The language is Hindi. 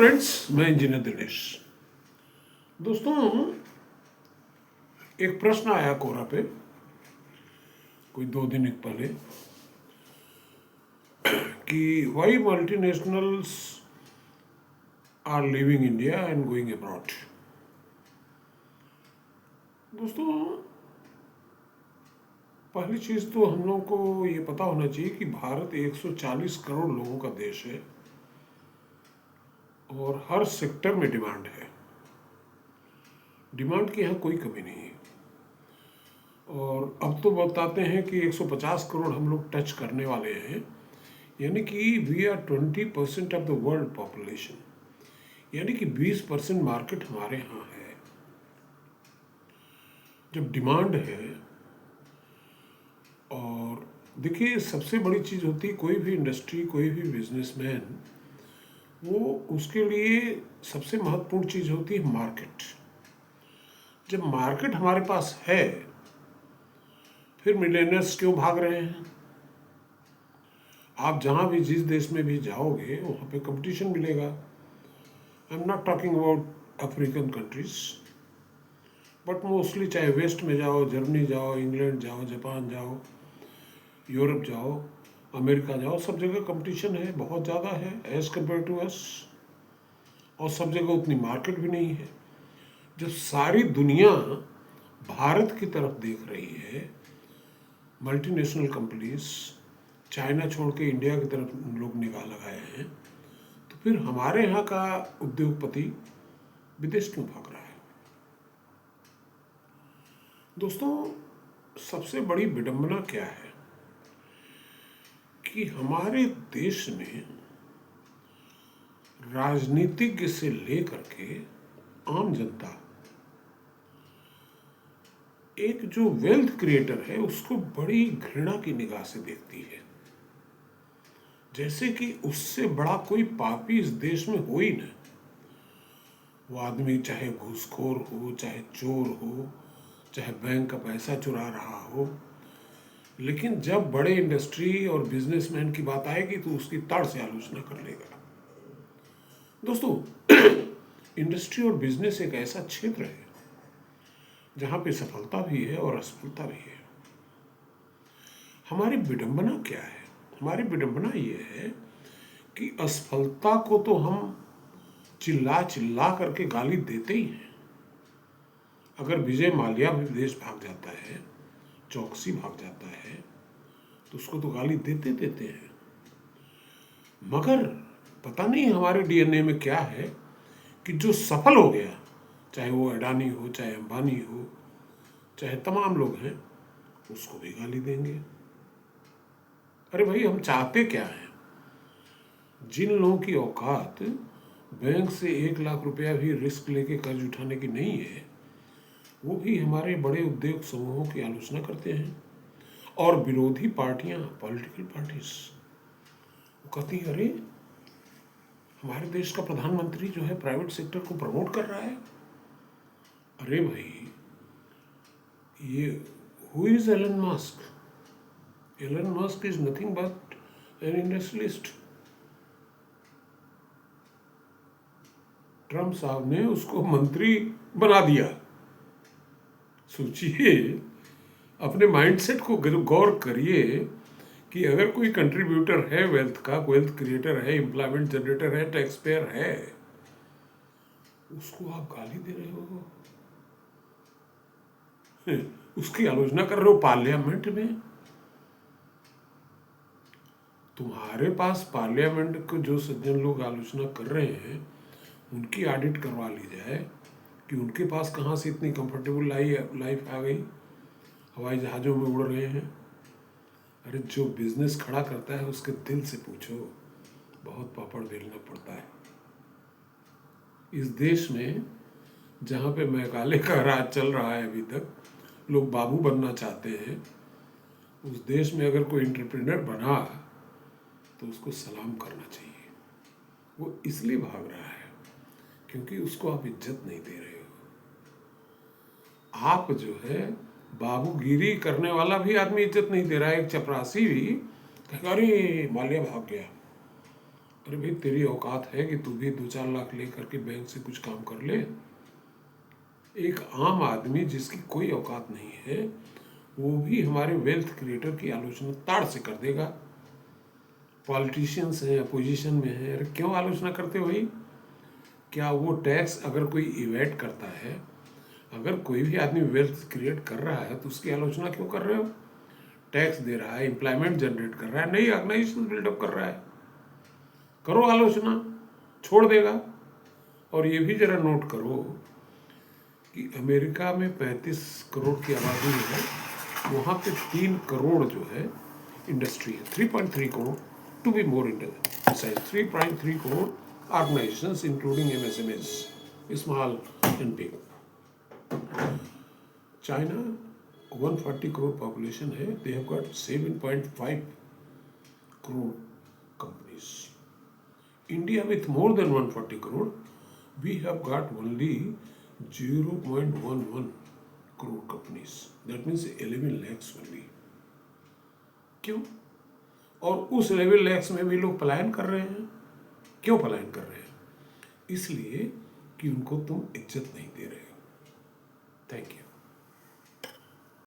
फ्रेंड्स, मैं इंजीनियर दिनेश। दोस्तों, एक प्रश्न आया कोरा पे कोई 2 दिन पहले कि why multinationals are leaving India and going abroad. दोस्तों, पहली चीज़ तो हम लोगों को ये पता होना चाहिए कि भारत 140 करोड़ लोगों का देश है और हर सेक्टर में डिमांड है। डिमांड की यहाँ कोई कमी नहीं है। और अब तो बताते हैं कि 150 करोड़ हम लोग टच करने वाले हैं, यानी कि we are 20% of the world population, यानी कि 20% मार्केट हमारे यहाँ है। जब डिमांड है, और देखिए सबसे बड़ी चीज़ होती है कोई भी इंडस्ट्री, कोई भी बिजनेसमैन, वो उसके लिए सबसे महत्वपूर्ण चीज़ होती है मार्केट। जब मार्केट हमारे पास है, फिर मिलेनियर्स क्यों भाग रहे हैं? आप जहाँ भी जिस देश में भी जाओगे वहाँ पे कंपटीशन मिलेगा। I am not talking about African countries, but mostly चाहे वेस्ट में जाओ, जर्मनी जाओ, इंग्लैंड जाओ, जापान जाओ, यूरोप जाओ, अमेरिका जाओ, सब जगह कंपटीशन है, बहुत ज़्यादा है एज़ कम्पेयर टू अस। और सब जगह उतनी मार्केट भी नहीं है। जब सारी दुनिया भारत की तरफ देख रही है, मल्टीनेशनल कंपनीज चाइना छोड़ के इंडिया की तरफ लोग निगाह लगाए हैं, तो फिर हमारे यहाँ का उद्योगपति विदेश क्यों भाग रहा है? दोस्तों, सबसे बड़ी विडंबना क्या है कि हमारे देश में राजनीतिज्ञ से लेकर के आम जनता एक जो वेल्थ क्रिएटर है उसको बड़ी घृणा की निगाह से देखती है, जैसे कि उससे बड़ा कोई पापी इस देश में हो ही ना। वो आदमी चाहे घूसखोर हो, चाहे चोर हो, चाहे बैंक का पैसा चुरा रहा हो, लेकिन जब बड़े इंडस्ट्री और बिजनेसमैन की बात आएगी तो उसकी तड़ से आलोचना कर लेगा। दोस्तों, इंडस्ट्री और बिजनेस एक ऐसा क्षेत्र है जहाँ पे सफलता भी है और असफलता भी है। हमारी विडंबना क्या है? हमारी विडंबना ये है कि असफलता को तो हम चिल्ला चिल्ला करके गाली देते ही हैं। अगर विजय माल्या भी विदेश भाग जाता है, चौकसी भाग जाता है, तो उसको तो गाली देते देते हैं। मगर पता नहीं हमारे डीएनए में क्या है कि जो सफल हो गया, चाहे वो अडानी हो, चाहे अंबानी हो, चाहे तमाम लोग हैं, उसको भी गाली देंगे। अरे भाई, हम चाहते क्या हैं? जिन लोगों की औकात बैंक से 1 लाख रुपया भी रिस्क लेके कर्ज उठाने की नहीं है, वो भी हमारे बड़े उद्योग समूहों की आलोचना करते हैं। और विरोधी पार्टियां, पॉलिटिकल पार्टीज, वो कहती है अरे हमारे देश का प्रधानमंत्री जो है प्राइवेट सेक्टर को प्रमोट कर रहा है। अरे भाई, ये who is Elon Musk? Elon Musk is nothing but an industrialist. Trump साहब ने उसको मंत्री बना दिया। सोचिए, अपने माइंडसेट को गौर करिए कि अगर कोई कंट्रीब्यूटर है वेल्थ का, वेल्थ क्रिएटर है, एम्प्लॉयमेंट जनरेटर है, टैक्स पेयर है, उसको आप गाली दे रहे हो, उसकी आलोचना कर रहे हो पार्लियामेंट में। तुम्हारे पास पार्लियामेंट को जो सज्जन लोग आलोचना कर रहे हैं, उनकी ऑडिट करवा ली जाए कि उनके पास कहाँ से इतनी कंफर्टेबल लाइफ आ गई, हवाई जहाज़ों में उड़ रहे हैं। अरे जो बिजनेस खड़ा करता है उसके दिल से पूछो, बहुत पापड़ बेलना पड़ता है। इस देश में जहाँ पे मैकाले का राज चल रहा है, अभी तक लोग बाबू बनना चाहते हैं, उस देश में अगर कोई एंटरप्रेन्योर बना तो उसको सलाम करना चाहिए। वो इसलिए भाग रहा है क्योंकि उसको आप इज्जत नहीं दे रहे हो। आप जो है बाबूगिरी करने वाला भी आदमी इज्जत नहीं दे रहा है। एक चपरासी भी कहेगा अरे माल्या भाग गया, अरे भाई तेरी औकात है कि तू भी 2-4 लाख ले करके बैंक से कुछ काम कर ले। एक आम आदमी जिसकी कोई औकात नहीं है वो भी हमारे वेल्थ क्रिएटर की आलोचना ताड़ से कर देगा। पॉलिटिशियंस हैं, अपोजिशन में हैं, अरे क्यों आलोचना करते हो भाई? क्या वो टैक्स अगर कोई इवेट करता है, अगर कोई भी आदमी वेल्थ क्रिएट कर रहा है तो उसकी आलोचना क्यों कर रहे हो? टैक्स दे रहा है, एम्प्लॉयमेंट जनरेट कर रहा है, नई ऑर्गेनाइजेशन बिल्डअप कर रहा है, करो आलोचना, छोड़ देगा। और ये भी जरा नोट करो कि अमेरिका में 35 करोड़ की आबादी है, वहाँ पे 3 करोड़ जो है इंडस्ट्री है, 3.3 crore to be more industry, 3.3 crore organisations including MSMEs, small and big. China 140 crore population है, they have got 7.5 crore companies. India with more than 140 crore, we have got only 0.11 crore companies. That means 11 lakhs only. क्यों? और उस 11 lakhs में भी लोग पलायन कर रहे हैं। क्यों पलायन कर रहे हैं? इसलिए कि उनको तुम इज्जत नहीं दे रहे हो। Thank you.